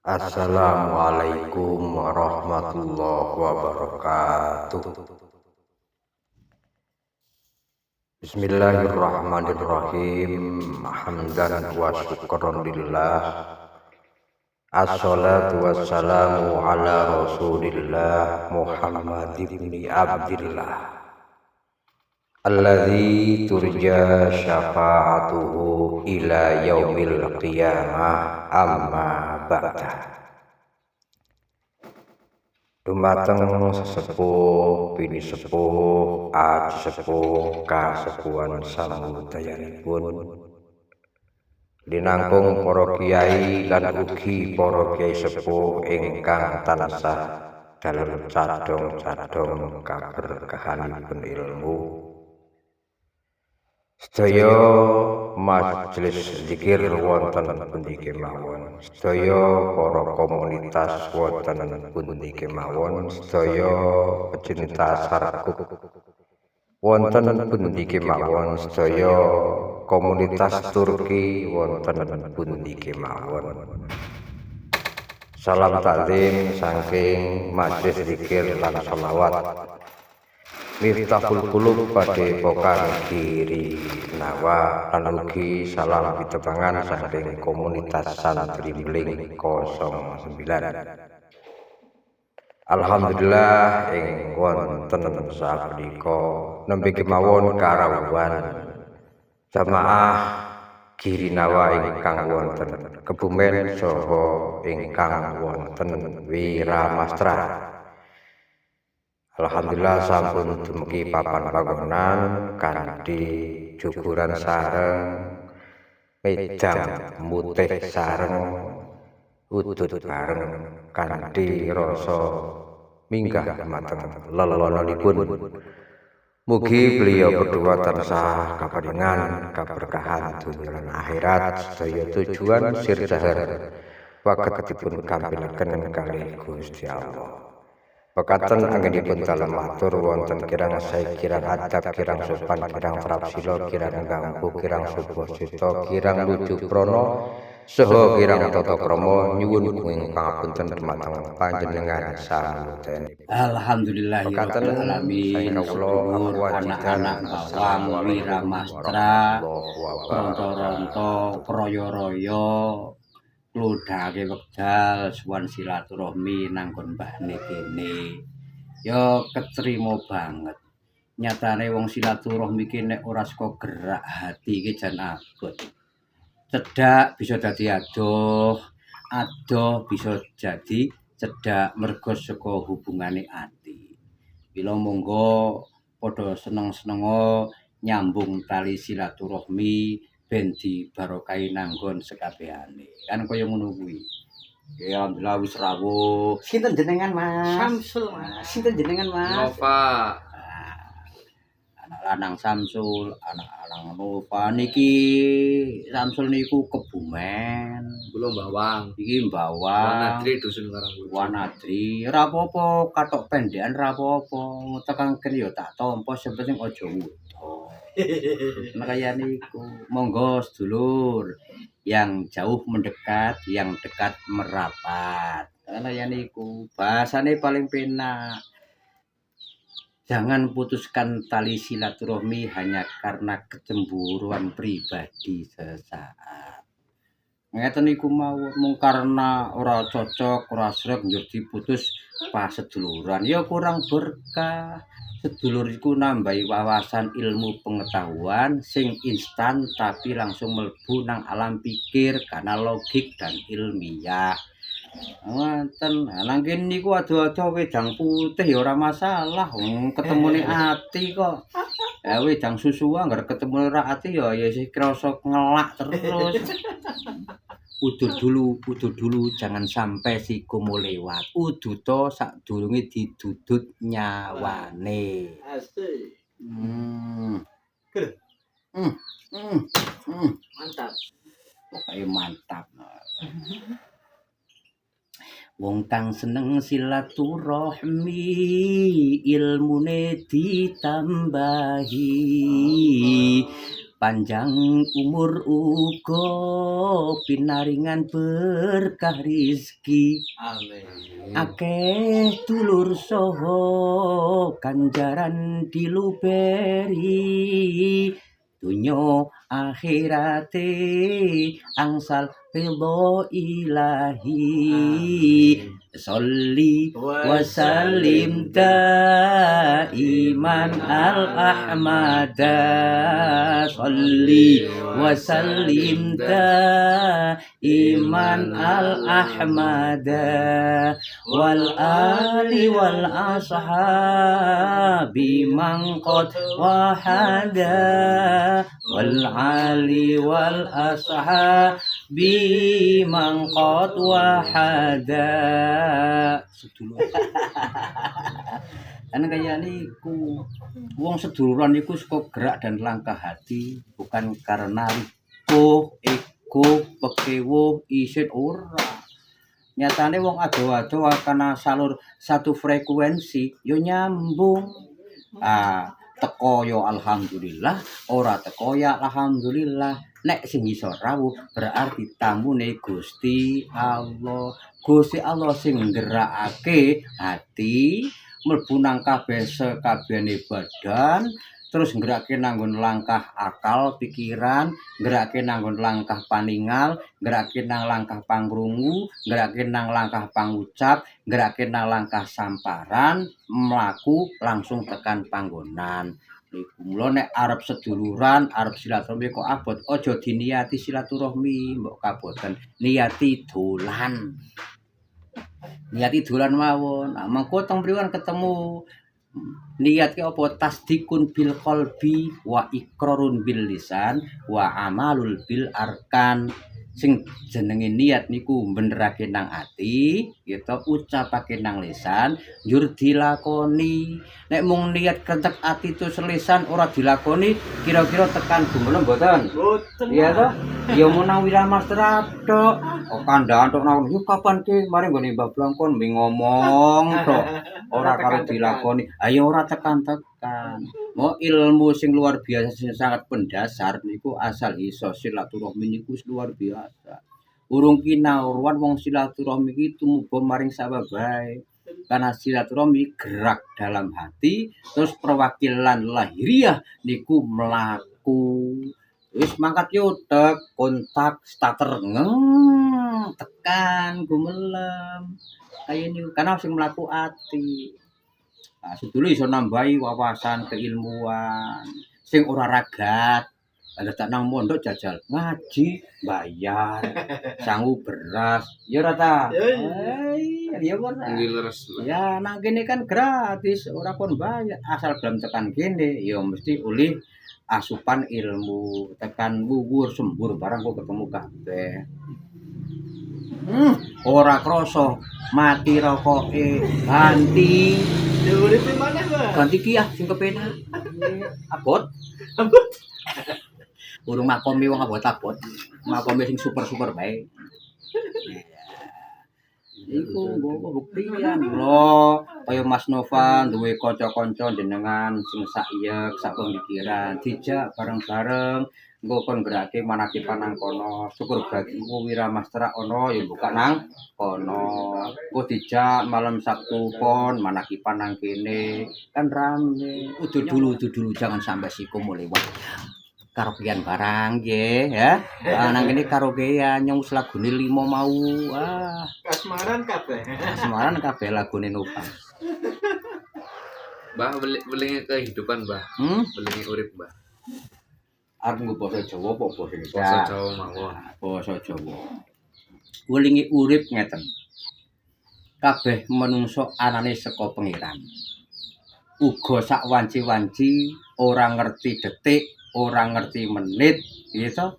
Assalamualaikum warahmatullahi wabarakatuh. Bismillahirrahmanirrahim. Hamdan wa syukran lillah. Assalatu wassalamu ala Rasulillah Muhammad ibni Abdillah alladzi turja syafa'atuhu ila yaumil qiyamah, amma ba'da. Dumateng sesepuh bini sepuh aji sepuh kasepuhan samudayanipun dinangkung para kiai lan ugi para kiai sepuh ingkang tansah dalam cadong-cadong kaberkahanipun ilmu. Sedaya majelis zikir wonten pundi kemawon, sedaya para komunitas wonten pundi kemawon, sedaya pecinta sarkuk wonten pundi kemawon, sedaya komunitas Turki wonten pundi kemawon. Salam takzim saking majelis zikir lan sholawat Miftahul Qulub pada pokan kiri nawa lan ugi salam pitepangan saking komunitas santri Bling 09. Alhamdulillah ing wonten sapunika nembe kemawon karawuhan jamaah kiri nawa ingkang wonten Kebumen saha ingkang wonten Wiramastra. Alhamdulillah sampun dumugi papan panggonan kanthi juguran sareng, mejang mutih sareng, udut bareng kanthi rasa minggah dumateng lelonipun. Mugi beliau berdua tansah kaparingan kaberkahan dunya lan akhirat sedaya tujuan sir dahar waketipun kampilaken kalih Gusti Allah. Pekaten anggenipun dalam matur wonten kirang sae kirang adab kirang sopan kirang prapsila kirang ganggu kirang subuh cita kirang lucu prana saha kirang tata krama nyuwun kuing pangapunten dumateng panjenengan samudyan. Alhamdulillahirabbil alamin. Anak-anak bawang Wiramastra ronto-ronto kroyo-royo kludhake wekdal suwan silaturahmi nanggon mbahne kene. Ya ketrima banget. Nyatane wong silaturahmi ki nek ora saka gerak hati iki jan abot. Cedhak bisa dadi adoh, adoh bisa jadi cedhak mergo saka hubungane ati. Mila monggo padha seneng-senenga nyambung tali silaturahmi ben dibarokahi nanggon sekabehane. Kan kaya ngono kuwi. Ya alhamdulillah wis rawuh. Sinten jenengan, Mas? Samsul, Mas. Sinten jenengan, Mas? Nova. Anak lanang Samsul, anak lanang Nova niki. Samsul niku Kebumen. Belum bawang. Iki Bawang. Wanadri dusun Karangbojo. Wanadri, ora apa-apa, katok pendekan ora apa-apa. Tekan kene ya tak tampa, sing penting aja wudo. Nah kaya niku. Monggo sedulur, yang jauh mendekat, yang dekat merapat. Kaya niku, bahasane paling penak. Jangan putuskan tali silaturahmi hanya karena kecemburuan pribadi sesaat. Ngeten niku mung karena ora cocok, ora sreg njur diputus pas seduluran. Ya kurang berkah. Sedulur iku nambahi wawasan ilmu pengetahuan sing instan tapi langsung mlebu nang alam pikir karena logik dan ilmiah. Ngoten, nang kene niku ado-ado wedang putih ya ora masalah, ketemune ati kok. Ya wedang susu anggar ketemu ora ati ya sih krasa ngelak terus. Udur dulu, jangan sampai si kumu lewat. Udu to sadurunge didudut nyawane. Asik. Mantap. Pokoknya mantap. Wong kang seneng silaturahmi ilmune ditambahi panjang umur uga pinaringan berkah rizki Amin. akeh dulur saha ganjaran diluberi dunya akhirate angsal ridho ilahi sholli wa sallim daiman al ahmada sholli wa sallim daiman al ahmada wal ali wal ashabi man qad wahada wal ali wal ashabi man qad wahada sedulur kan kaya niku wong seduluran niku suka gerak dan langkah hati bukan karena ego pekewo isin ora nyatane wong ado-ado karena salur satu frekuensi yo nyambung teko yo alhamdulillah ora teko ya alhamdulillah nek sing iso rawuh berarti tamune Gusti Allah sing nggerakake hati mlebu nang kabeh sekabehane badan terus nggerakake nanggon langkah akal pikiran nggerakake nanggon langkah paningal nggerakake nang langkah pangrungu nggerakake nang langkah pangucap nggerakake nang langkah samparan mlaku langsung tekan panggonan niku mula nek arep seduluran arep silaturahmi kok abot aja diniati silaturahmi mbok kaboten niati dolan mawon mengko teng mriku ketemu niat ki apa tasdikun bil qalbi wa iqrarun bil lisan wa amalul bil arkan sing jenenge niat niku benerake nang ati gitu ucapake nang lisan njur dilakoni nek mung niat kentek ati itu lisan ora dilakoni kira-kira tekan gumelem mboten iya toh ya mun nang Wiramastra tok kok kandhan tok nang yo kapan ki mari nggone Mbah Blangkon ngomong tok ora karo dilakoni ayo ora tekan-tekan mau ilmu sing luar biasa sing sangat pendasar niku asal iso silaturahmi niku luar biasa urung kinauruan wong silaturahmi iki tumuga maring sababae karena silaturahmi gerak dalam hati terus perwakilan lahiriah niku mlaku wis mangkat yo tek kontak starter tekan gumelem kaya niku karena sing mlaku ati sedulu iso nambahi wawasan keilmuan sing ora ragat ada tak nang mondok jajal ngaji bayar sangu beras ya ora ta ya ora ya nang kene kan gratis ora kon bayar asal gelem tekan kene ya mesti oleh asupan ilmu tekan bubur sembur barang kok ketemu kabeh ora krasa mati rokoke ganti Urip mana, Mbak? ganti ki sing kepenak abot urung makomi wong abot makomi sing super bae iku nggo buktian lho kaya Mas Nova duwe kanca-kanca jenengan sing saiyek sak pemikiran dijak bareng-bareng engko kon berarti manakipan nang kono syukur bagimu Wiramastra ono ya buka nang kono engko dijak malam Sabtu pon manakipan nang kene kan rame udah dulu jangan sampai sikum lewat karaokean barang nggih ya nang kene karaokean nyong lagune 5 mau Kasmaran kabeh lagune Nova Mbah belingi kehidupan Mbah belingi urip Mbah arep nggo basa Jawa apa basa Indonesia? Basa Jawa mawon. Basa Jawa. Welingi urip ngeten. Kabeh menungso anane saka pengiran. Uga sak wanci-wanci ora ngerti detik, ora ngerti menit, gitu.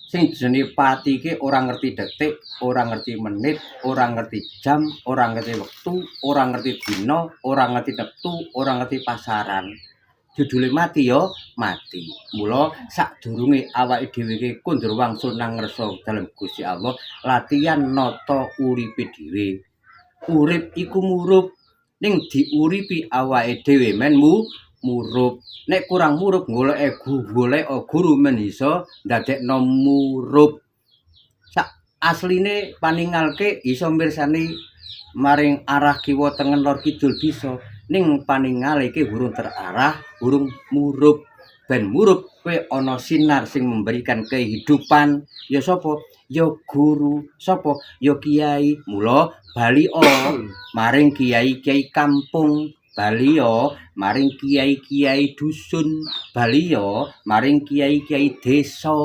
Sing jenenge pati iki ora ngerti detik, ora ngerti menit, ora ngerti jam, ora ngerti wektu, ora ngerti dina, ora ngerti neptu, ora ngerti pasaran. Judule mati yo mati. Mula sadurunge awake dhewe iki kundur wangsul nang ngersa dalem Gusti Allah, latihan nata uripe dhewe. Urip iku murup ning diuripi awake dhewe menmu murup. Nek kurang murup golek guru men iso ndadekno murup. Sak asline paningalke iso mirsani maring arah kiwa tengen lor kidul bisa. Ning paningale iki urung terarah, urung murup. Ben murup kowe ana sinar sing memberikan kehidupan. Ya sapa? Ya guru. Sapa? Ya kiai. Mula balio maring kiai-kiai kampung, balio maring kiai-kiai dusun, balio maring kiai-kiai desa,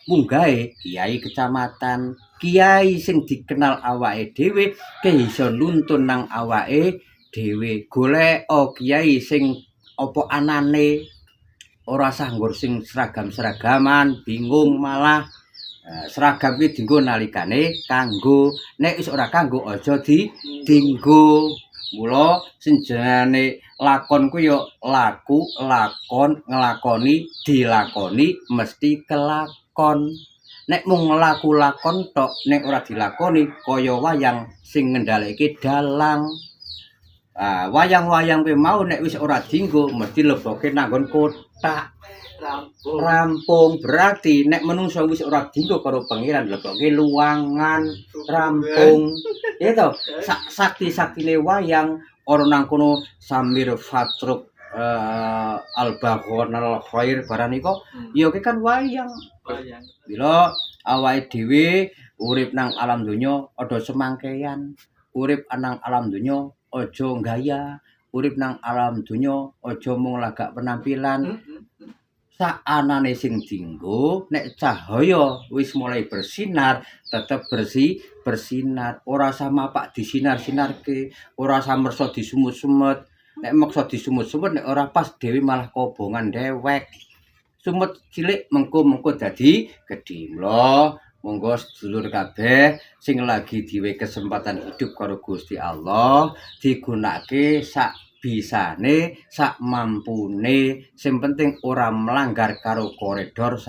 munggahe kiai kecamatan, kiai sing dikenal awake dhewe iso nuntun nang awake dhewe. Golek kiai sing apa anane ora sah nggur sing seragam-seragaman, bingung malah. Seragam iki dienggo nalikane kanggo, nek wis ora kanggo aja dinggo. Mula senjane lakon ku ya laku, lakon, nglakoni, dilakoni mesti kelakon. Nek mung nglaku lakon tok, nek ora dilakoni kaya wayang sing ngendhaleke dalang. Wayang-wayang kuwi mau nek wis ora dienggo mesti leboke nanggon kotak. Rampung berarti nek menungso wis ora dienggo karo pangeran leboke luangan rampung. Ya to, sakti-saktine wayang ora nang kono Samir Fatruk Al-Baghonal Khair barang nika ya kan wayang. Bila awake dhewe urip nang alam donya aja semangkean, urip nang alam donya aja gaya, urip nang alam donya aja mung lagak penampilan. Saanane sing dienggo nek cahaya wis mulai bersinar tetep bersinar, ora sama pak disinar-sinarke, ora samersa disumut-sumut. Nek maksa disumut-sumut nek ora pas dhewe malah kobongan dewek. Sumut cilik mengko dadi gedhe. Mula monggo sedulur kabeh sing lagi diwe kesempatan hidup karo Gusti Allah digunakake sak bisane, sak mampune, sing penting ora melanggar karo koridor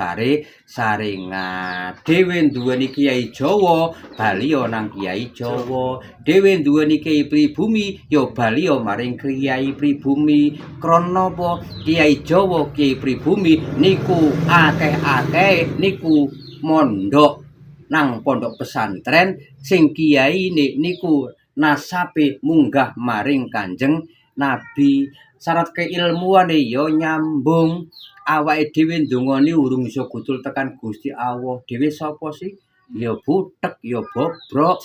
saringan. Dhewe duweni kiai Jawa, bali nang kiai Jawa. Dhewe duweni kiai pribumi, ya bali maring kiai pribumi. Krana apa? Kiai Jawa, kiai pribumi niku akeh-akeh niku mondok nang pondok pesantren sing kiai niku nasabe munggah maring Kanjeng Nabi. Syarat keilmuane ya nyambung. Awake dhewe ndongane urung iso gudul tekan Gusti Allah. Dhewe sapa sih? Ya butek, ya bobrok.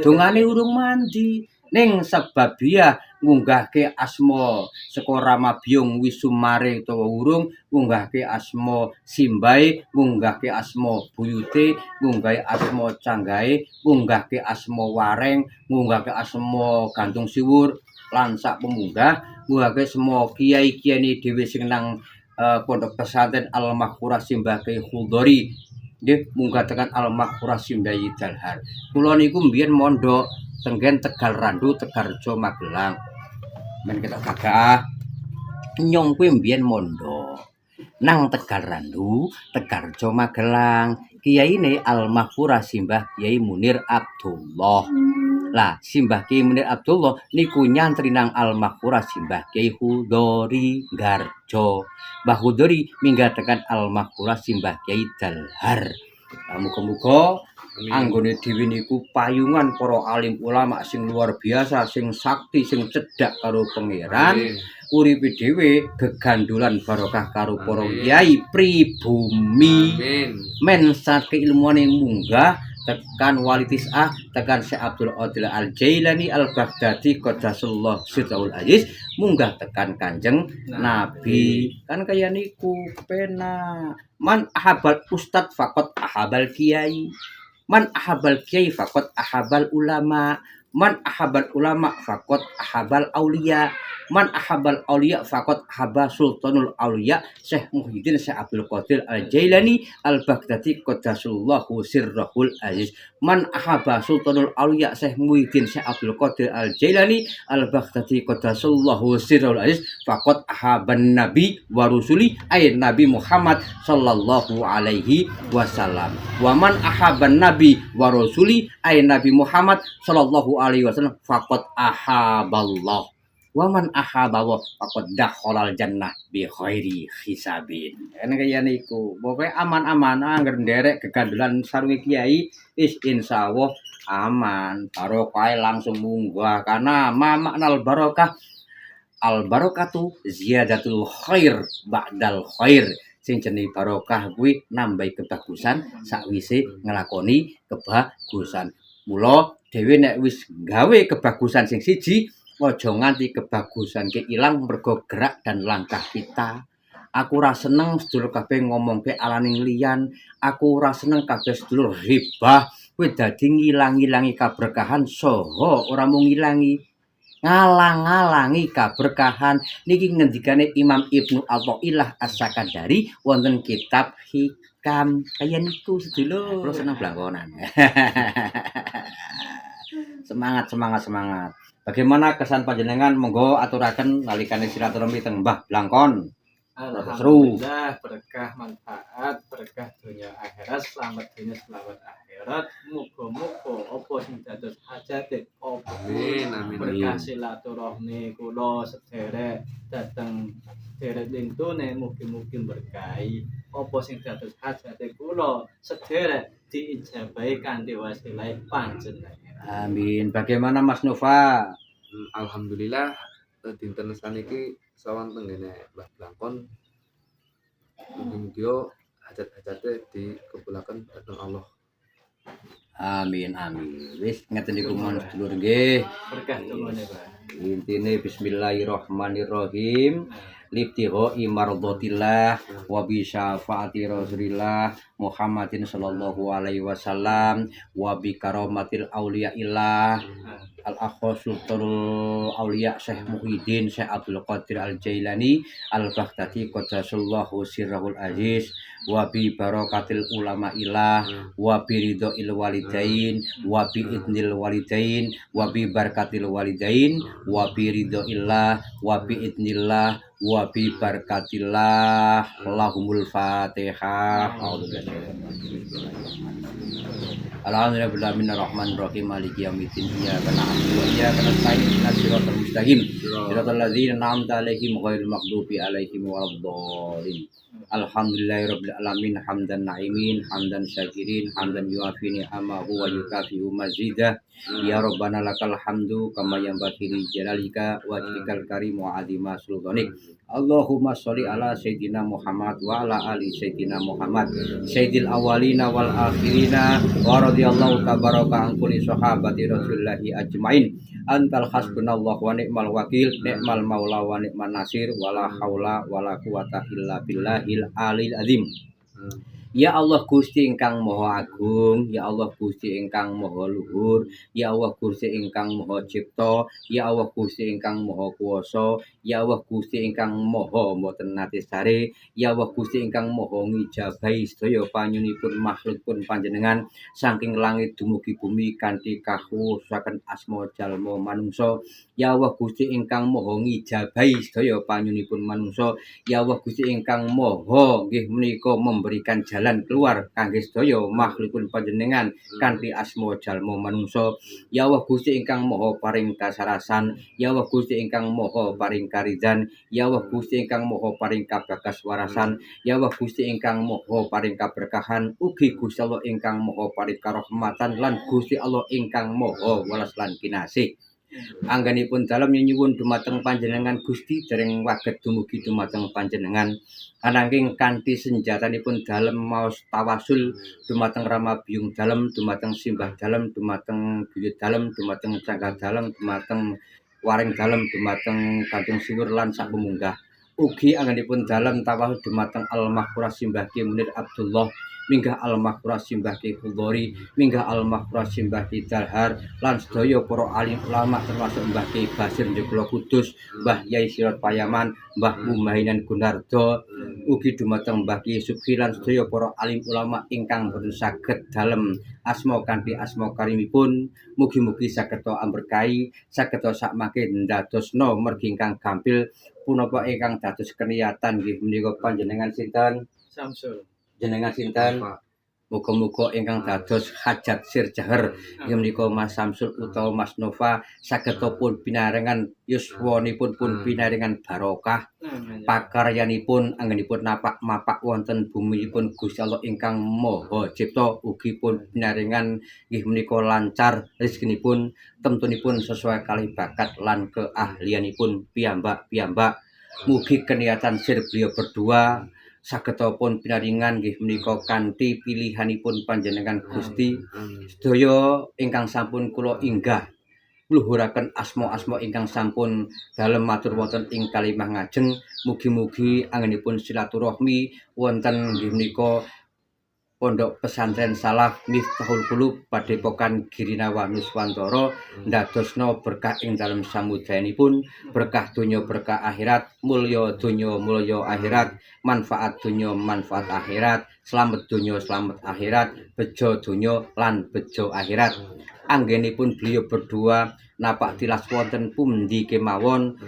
Dongane urung mandi. Ning sebabia ngunggahke asma saka Rama Biyung Wisumare utawa urung, ngunggahke asma Simbahe, ngunggahke asma Buyute, ngunggahke asma Canggahe, ngunggahke asma Wareng, ngunggahke asma Gantung Siwur lan sak pemunggah, ngunggahke semua kiai-kiai dhewe sing nang pondok pesantren Al-Maghfurah Simbah Kyai Khudori. Nggih, munggah tekan Al-Maghfurah Simbah Dalhar. Kula niku mbiyen mondok tenggen Tegal Randu, Tegarjo Magelang. Men ketok gagah nyong kuwi mbiyen mondok nang Tegal Randu, Tegarjo Magelang. Kiyaine Al-Maghfurah Simbah Kyai Munir Abdullah. Lah, Simbah Kyai Munir Abdullah niku nyantri nang Al-Maghfurah Simbah Kyai Khudori Garjo. Mbah Khudori minggah tekan Al-Maghfurah Simbah Kyai Dalhar. Muga-muga anggone dhewe niku payungan para alim ulama sing luar biasa, sing sakti, sing cedhak karo pangeran. Uripe dhewe gegandulan barokah karo para kiai pribumi. Men sak keilmuane munggah tekan Wali Tis'ah, tekan Syekh Abdul Qadir Al-Jailani Al-Baghdadi Qaddasallahu Sirrahul Aziz, munggah tekan Kanjeng Nabi. Kan kaya niku pena. Man ahabal ustad faqat ahabal kiai. Man ahabal kiai faqat ahabal ulama. Man ahabal ulama faqat ahabal aulia. Man ahabal aulia faqat ahaba sultanul aulia Syekh Muhyiddin Syekh Abdul Qadir Al-Jailani Al-Baghdadi Qaddasallahu Sirrahul Aziz. Man ahaba sultanul aulia Syekh Muhyiddin Syekh Abdul Qadir Al-Jailani Al-Baghdadi Qaddasallahu Sirrahul Aziz faqat ahaban nabi wa rusuli ay Nabi Muhammad sallallahu alaihi wasallam. Wa man ahaban nabi wa rusuli ay Nabi Muhammad sallallahu alaihi wasallam faqat ahaballah. Wa man ahaba wa faqad dakhalal jannah bi khairi hisabin. Ene kaya niku. Pokoke aman-aman angger nderek gegandulan sarunge kiai wis insyaallah aman. Barokah langsung munggah karena makna barokah al barokatu ziyadatul khair ba'dal khair. Sing jenenge barokah kuwi nambahi kebagusan sakwise nglakoni kebagusan. Mula dhewe nek wis gawe kebagusan sing siji, aja nganti kebagusan ki ilang mergo gerak dan langkah kita. Aku ora seneng sedulur kabeh ngomongke alaning liyan, aku ora seneng kabeh sedulur hibah, kuwi dadi ngilang-ilangi kaberkahan saha ora mung ngilangi ngalang-alangi kaberkahan niki ngendikane Imam Ibnu Athaillah As-Sakandari wonten kitab Hikam kaya niku sedulur. Kulo seneng blangkonan. Semangat. Bagaimana kesan panjenengan monggo aturaken nalikane silaturahmi teng Mbah Blangkon. Alhamdulillah berkah manfaat berkah dunia akhirat selamat dunia selamat akhirat muga-muga apa sing dados hajate apa Amin. berkah silaturahmi kula sederek dateng sederek lintune mugi-mugi berkahi apa sing dados hajate kula sederek diijabahi kanthi wasilah panjenengan. Amin. Bagaimana Mas Nova? Alhamdulillah dinten saniki sawan tenggene Mbah Blangkon mugi-mugi hajat-hajate dikabulaken dhateng Allah. Amin. Wis ngeten niku mon sedulur nggih. Berkah tumone Pak. Intine bismillahirrahmanirrahim. Libtigha'i mardhatillah wa bi syafaati Rasulillah Muhammadin sallallahu alaihi wasallam wa bi karamatil auliyaillah al-akhasul auliya Syekh Muhyiddin Syekh Abdul Qadir Al-Jailani Al-Baghdadi qaddasallahu sirrahul aziz wa bi barakatil ulama ilah wa bi ridhoil walidain wa bi idnil walidain wa bi barakatil walidain wa bi ridhoillah wa bi idnillah wa bi barakatillah lahumul fatihah. Alhamdulillahirrahmanirrahim maliki yaumiddin iyyaka na'budu wa iyyaka nasta'in ihdinas siratal mustaqim siratal ladzina an'amta 'alaihim ghairil maghdubi alaihim waladdallin. Alhamdulillahirabbil alamin hamdan na'imin hamdan syakirin hamdan yuafi ni'amahu wa yukafi'u mazidah. Ya Rabbana lakal hamdu kama yanbaghi li jalalika wa wajhikal karim wa 'azima sultanik. Allahumma sholli ala sayyidina Muhammad wa ala ali sayyidina Muhammad sayyidil awwalina wal akhirina wa radhiyallahu tabaraka an kulli sahabati rasulillahi ajmain. Antal hasbunallah wa ni'mal wakil ni'mal maula wa ni'man nasir wala haula wala quwata illa billahil alil azim. Ya Allah Gusti ingkang Maha Agung, ya Allah Gusti ingkang Maha Luhur, ya Allah Gusti ingkang Maha Cipta, ya Allah Gusti ingkang Maha Kuwasa, ya Allah Gusti ingkang Maha mboten nate sare, ya Allah Gusti ingkang Maha ngijabahi sedaya panyunipun makhlukipun panjenengan saking langit dumugi bumi kanthi kawusaken asma jalma manungsa. Ya Allah Gusti ingkang Maha ngijabahi sedaya panyunipun manungsa, ya Allah Gusti ingkang Maha nggih menika memberikan jalan keluar kangge sedaya makhlukipun panjenengan kanthi asma jalma manungsa. Ya Allah Gusti ingkang Maha paring kasarasan, ya Allah Gusti ingkang Maha paring karidhan, ya Allah Gusti ingkang Maha paring kabagas warasan, ya Allah Gusti ingkang Maha paring kaberkahan, ugi Gusti Allah ingkang Maha paring karahmatan lan Gusti Allah ingkang Maha welas lan kinasih. Anggenipun dalem nyuwun dumateng panjenengan Gusti dereng waget dumugi dumateng panjenengan ananging kanthi senjatanipun dalem maos tawasul dumateng Rama Biyung dalem dumateng Simbah dalem dumateng Buyut dalem dumateng Cangga dalem dumateng Waring dalem dumateng Kanjeng Siwur lan sak pemunggah ugi anggenipun dalem tawasul dumateng Al-Maghfurah Simbah Ki Munir Abdullah minggah Al-Maghfurah Simbah Ki Khudori minggah Al-Maghfurah Simbah Ki Dalhar lan sedaya para alim ulama termasuk Mbah Ki Basir Joglo Kudus, Mbah Yai Sirot Payaman, Mbah Mumahinan Gunardo, ugi dumateng Mbah Ki Subhi lan sedaya para alim ulama ingkang boten saged dalem asma kanthi asma karimipun, mugi-mugi saged amberkahi, saged sakmangke ndadosna mergi ingkang gampil punapa ingkang dados keniyatan nggih menika panjenengan sinten? Samsul. Jenengan sinten? Muga-muga ingkang dados hajat sir jaher inggih menika Mas Samsul utawa Mas Nova saged pun pinaringan yuswanipun pun pinaringan barokah pakaryanipun anggenipun napak-mapak wonten buminipun Gusti Allah ingkang Maha Cipta ugi pun pinaringan inggih menika lancar rezekinipun temtunipun sesuai kalih bakat lan keahlianipun piyambak-piyambak mugi keniatan sir beliau berdua sagedipun pinaringan nggih menika kanthi pilihanipun panjenengan Gusti sedaya ingkang sampun kula inggah ngluhuraken asma-asma ingkang sampun dalem matur wonten ing kalimah ngajeng mugi-mugi anggenipun silaturahmi wonten nggih menika Pondok Pesantren Salaf Miftahul Qulub Padepokan Girinawa Nuswantara ndadosna berkah ing dalem samudayanipun berkah donya berkah akhirat mulya donya mulya akhirat manfaat donya manfaat akhirat slamet donya slamet akhirat bejo donya lan bejo akhirat anggenipun beliau berdua napak tilas wonten pundi kemawon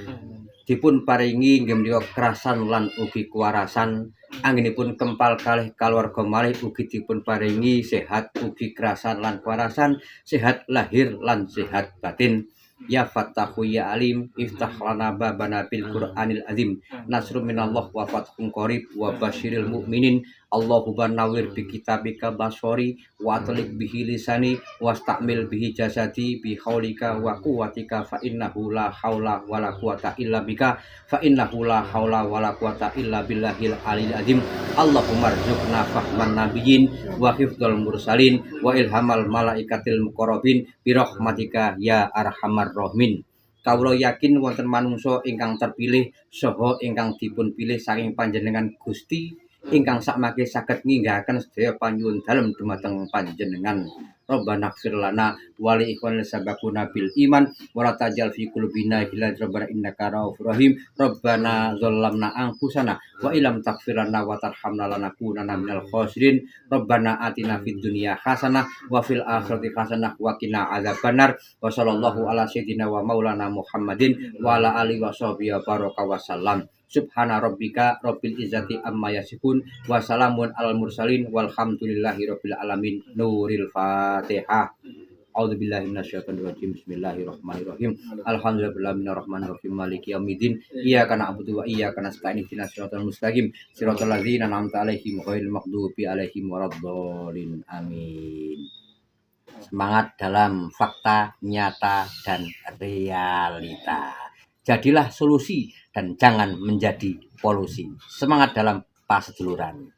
dipun paringi inggih menika kerasan lan ugi kuwarasan anggenipun kempal kalih kaluwarga malih ugi dipun paringi sehat ugi kerasan lan kuwarasan sehat lahir lan sehat batin ya fattahu ya alim iftah lana babana bil qur'anil azim nasrun minallah wa fathun qarib wa basyiril mu'minin Allahumma nawwir bi kitabika basori wa atlik bihi lisani wastamil bihi jasadi bi haulika wa quwwatika fa innahu la haula wala quwata illa bika fa innahu la haula wala quwata illa billahil aliyil azim Allahumma rzuqna fahman nabiyyin wa hifdzal mursalin wa ilhamal malaikatil muqarrabin bi rahmatika ya arhamar rahimin. Kawula yakin wonten manungsa ingkang terpilih saha ingkang dipun pilih saking panjenengan Gusti ingkang sakmangke saged nginggahaken sedaya panyuwun dalem dumateng panjenengan. Rabbana ighfir lana wa li ikhwanina sabaquna bil iman wa la tajal fi qulubina ghillan rabbana innaka ra'ufur rahim. Rabbana zalamna anfusana wa illam taghfir lana wa tarhamna lanakunanna minal khasirin. Rabbana atina fid dunya hasanah wa fil akhirati hasanah wa qina adzabannar. Wa sallallahu ala sayyidina wa maulana Muhammadin wa ala alihi washabihi wa baraka wa sallam. Subhana rabbika rabbil izzati amma yasifun wa salamun alal mursalin walhamdulillahi rabbil alamin. Nuril Fatihah. A'udzubillahi minasyaitonir rajim. Bismillahirrahmanirrahim. Alhamdulillahirrahmanirrahim. Maliki yaumiddin. Iyyaka na'budu wa iyyaka nasta'in. Ihdinas siratal mustaqim. Siratal ladzina an'amta 'alaihim ghairil maghdubi 'alaihim waladdallin. Amin. Semangat dalam fakta, nyata dan realita. Jadilah solusi dan jangan menjadi polusi. Semangat dalam paseduluran.